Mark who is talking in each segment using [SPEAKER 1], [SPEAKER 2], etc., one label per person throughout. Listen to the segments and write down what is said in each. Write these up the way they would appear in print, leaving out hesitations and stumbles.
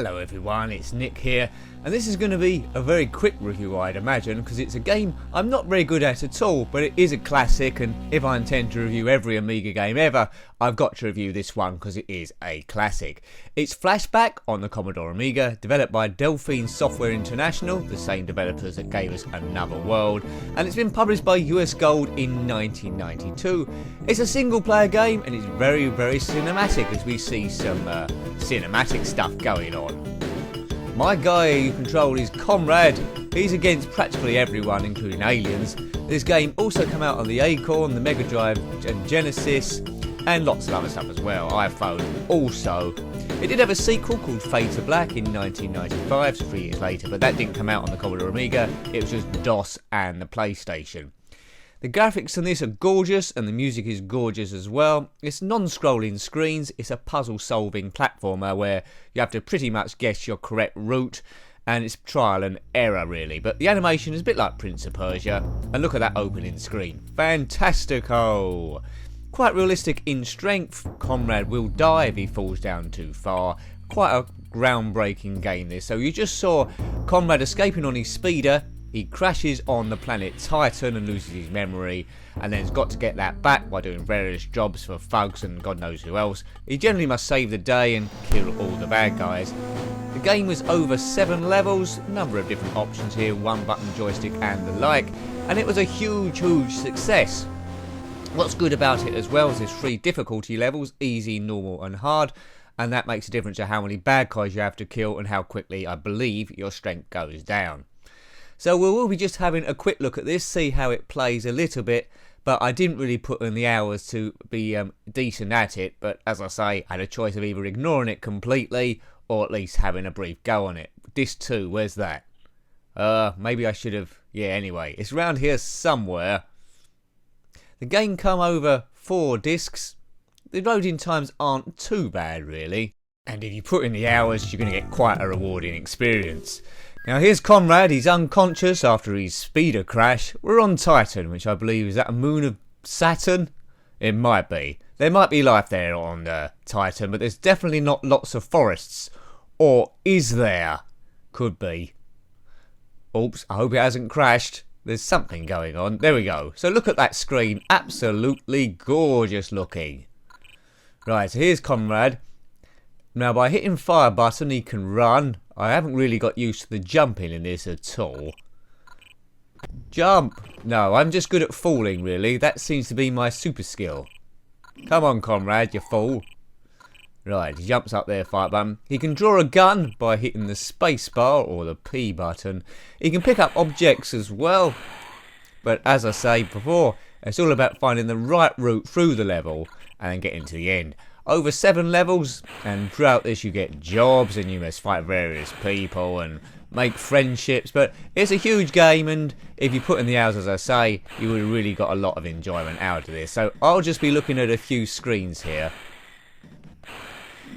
[SPEAKER 1] Hello everyone, it's Nick here, and this is going to be a very quick review, I'd imagine, because it's a game I'm not very good at all, but it is a classic, and if I intend to review every Amiga game ever, I've got to review this one because it is a classic. It's Flashback on the Commodore Amiga, developed by Delphine Software International, the same developers that gave us Another World, and it's been published by USGOLD in 1992. It's a single player game, and it's very, very cinematic as we see some cinematic stuff going on. My guy you control is Conrad. He's against practically everyone, including aliens. This game also came out on the Acorn, the Mega Drive and Genesis, and lots of other stuff as well, iPhone also. It did have a sequel called Fade to Black in 1995, so 3 years later, but that didn't come out on the Commodore Amiga, it was just DOS and the PlayStation. The graphics on this are gorgeous, and the music is gorgeous as well. It's non-scrolling screens, it's a puzzle-solving platformer where you have to pretty much guess your correct route, and it's trial and error really. But the animation is a bit like Prince of Persia, and look at that opening screen. Fantastico! Quite realistic in strength. Conrad will die if he falls down too far. Quite a groundbreaking game this. So you just saw Conrad escaping on his speeder. He crashes on the planet Titan and loses his memory, and then has got to get that back by doing various jobs for thugs and God knows who else. He generally must save the day and kill all the bad guys. The game was over 7 levels, a number of different options here, 1-button joystick and the like, and it was a huge success. What's good about it as well is there's 3 difficulty levels, easy, normal and hard, and that makes a difference to how many bad guys you have to kill and how quickly, I believe, your strength goes down. So we will be just having a quick look at this, see how it plays a little bit, but I didn't really put in the hours to be decent at it, but as I say, I had a choice of either ignoring it completely or at least having a brief go on it. Disc 2, where's that? Maybe I should have, yeah, anyway, it's around here somewhere. The game come over 4 discs. The loading times aren't too bad really, and if you put in the hours, you're going to get quite a rewarding experience. Now here's Conrad, he's unconscious after his speeder crash. We're on Titan, which I believe is that a moon of Saturn? It might be. There might be life there on Titan, but there's definitely not lots of forests. Or is there? Could be. Oops, I hope it hasn't crashed. There's something going on. There we go. So look at that screen. Absolutely gorgeous looking. Right, so here's Conrad. Now by hitting fire button he can run. I haven't really got used to the jumping in this at all. Jump! No, I'm just good at falling really. That seems to be my super skill. Come on Conrad, you fool. Right, he jumps up there, fire button. He can draw a gun by hitting the space bar or the P button. He can pick up objects as well. But as I say before, it's all about finding the right route through the level and then getting to the end. Over 7 levels, and throughout this you get jobs and you must fight various people and make friendships, but it's a huge game, and if you put in the hours as I say, you would have really got a lot of enjoyment out of this. So I'll just be looking at a few screens here.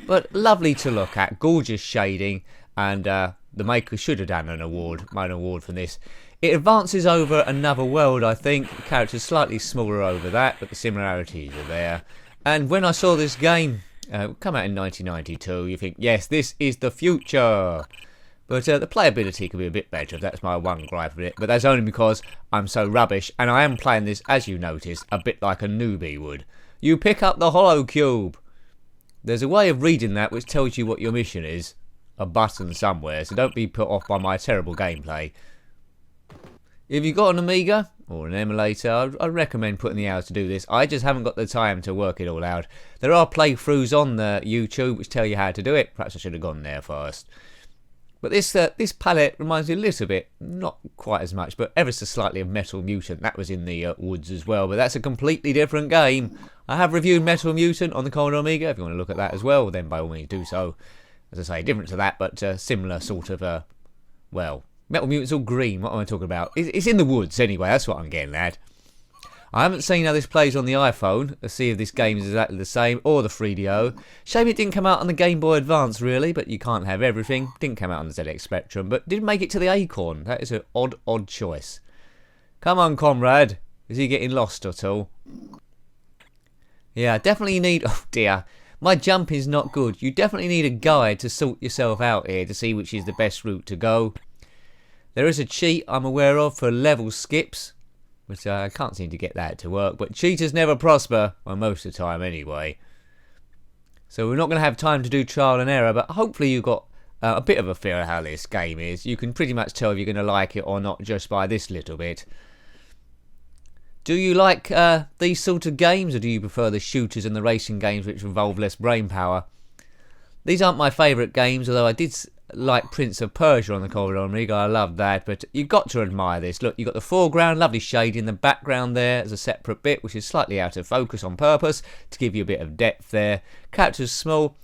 [SPEAKER 1] But lovely to look at, gorgeous shading, and the maker should have done an award from this. It advances over Another World, I think. The character's slightly smaller over that, but the similarities are there. And when I saw this game come out in 1992, you think, yes, this is the future. But the playability could be a bit better. That's my one gripe with it. But that's only because I'm so rubbish. And I am playing this, as you noticed, a bit like a newbie would. You pick up the hollow cube. There's a way of reading that which tells you what your mission is. A button somewhere. So don't be put off by my terrible gameplay. If you've got an Amiga or an emulator, I'd recommend putting the hours to do this. I just haven't got the time to work it all out. There are playthroughs on the YouTube which tell you how to do it. Perhaps I should have gone there first. But this palette reminds me a little bit, not quite as much, but ever so slightly of Metal Mutant. That was in the woods as well, but that's a completely different game. I have reviewed Metal Mutant on the Commodore Amiga. If you want to look at that as well, then by all means do so. As I say, different to that, but similar sort of, well, Metal Mutant's all green. What am I talking about? It's in the woods anyway. That's what I'm getting at. I haven't seen how this plays on the iPhone. Let's see if this game is exactly the same, or the 3DO. Shame it didn't come out on the Game Boy Advance, really, but you can't have everything. Didn't come out on the ZX Spectrum, but did make it to the Acorn. That is an odd choice. Come on, Conrad. Is he getting lost at all? Yeah, definitely need... Oh, dear. My jumping's not good. You definitely need a guide to sort yourself out here to see which is the best route to go. There is a cheat I'm aware of for level skips, which I can't seem to get that to work, but cheaters never prosper, well, most of the time anyway. So we're not going to have time to do trial and error, but hopefully you got a bit of a feel of how this game is. You can pretty much tell if you're going to like it or not just by this little bit. Do you like these sort of games, or do you prefer the shooters and the racing games which involve less brain power? These aren't my favourite games, although I did like Prince of Persia on the Commodore Amiga. I loved that, but you've got to admire this. Look, you've got the foreground, lovely shade in the background there as a separate bit, which is slightly out of focus on purpose to give you a bit of depth there. Characters small,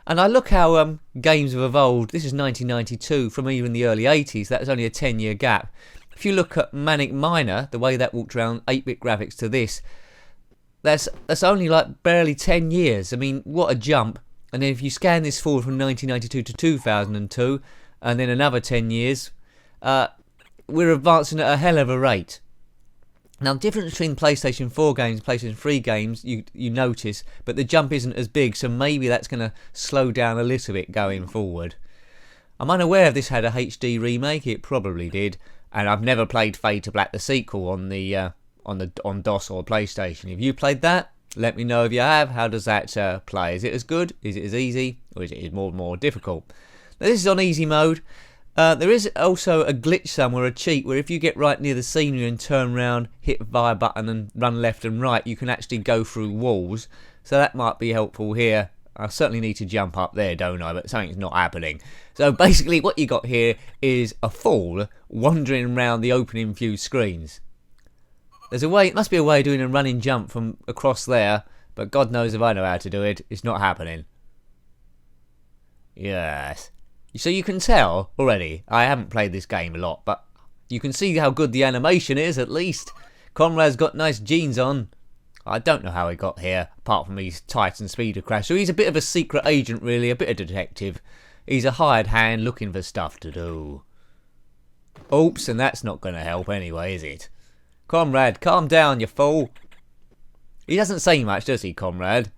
[SPEAKER 1] and I look how games have evolved. This is 1992, from even the early 80s. That was only a 10-year gap. If you look at Manic Miner, the way that walked around 8-bit graphics to this, that's only like barely 10 years. I mean, what a jump. And then if you scan this forward from 1992 to 2002, and then another 10 years, we're advancing at a hell of a rate. Now, the difference between PlayStation 4 games and PlayStation 3 games, you notice, but the jump isn't as big, so maybe that's going to slow down a little bit going forward. I'm unaware if this had a HD remake. It probably did, and I've never played Fade to Black the sequel on DOS or PlayStation. Have you played that? Let me know if you have. How does that play? Is it as good? Is it as easy? Or is it more difficult? Now, this is on easy mode. There is also a glitch somewhere, a cheat, where if you get right near the scenery and turn around, hit Y button and run left and right, you can actually go through walls. So that might be helpful here. I certainly need to jump up there, don't I? But something's not happening. So basically what you got here is a fool wandering around the opening few screens. There's a way, it must be a way of doing a running jump from across there, but God knows if I know how to do it. It's not happening. Yes. So you can tell already, I haven't played this game a lot, but you can see how good the animation is at least. Conrad's got nice jeans on. I don't know how he got here, apart from his Titan speeder crash. So he's a bit of a secret agent really, a bit of detective. He's a hired hand looking for stuff to do. Oops, and that's not going to help anyway, is it? Conrad, calm down, you fool. He doesn't say much, does he, Conrad?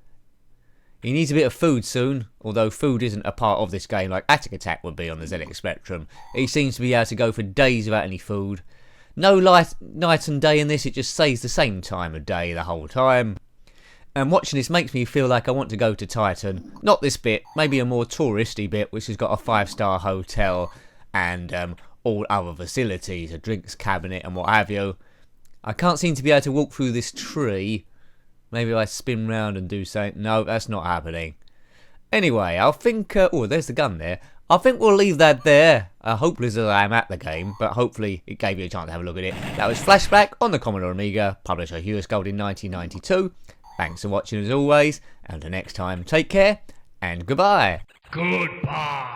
[SPEAKER 1] He needs a bit of food soon, although food isn't a part of this game like Attic Attack would be on the ZX Spectrum. He seems to be able to go for days without any food. No night and day in this, it just stays the same time of day the whole time. And watching this makes me feel like I want to go to Titan. Not this bit, maybe a more touristy bit, which has got a 5-star hotel and all other facilities, a drinks cabinet and what have you. I can't seem to be able to walk through this tree. Maybe I spin round and do something. No, that's not happening. Anyway, I think... oh, there's the gun there. I think we'll leave that there. Hopeless as I am at the game, but hopefully it gave you a chance to have a look at it. That was Flashback on the Commodore Amiga, published by USGOLD in 1992. Thanks for watching as always, and until next time, take care, and goodbye.
[SPEAKER 2] Goodbye.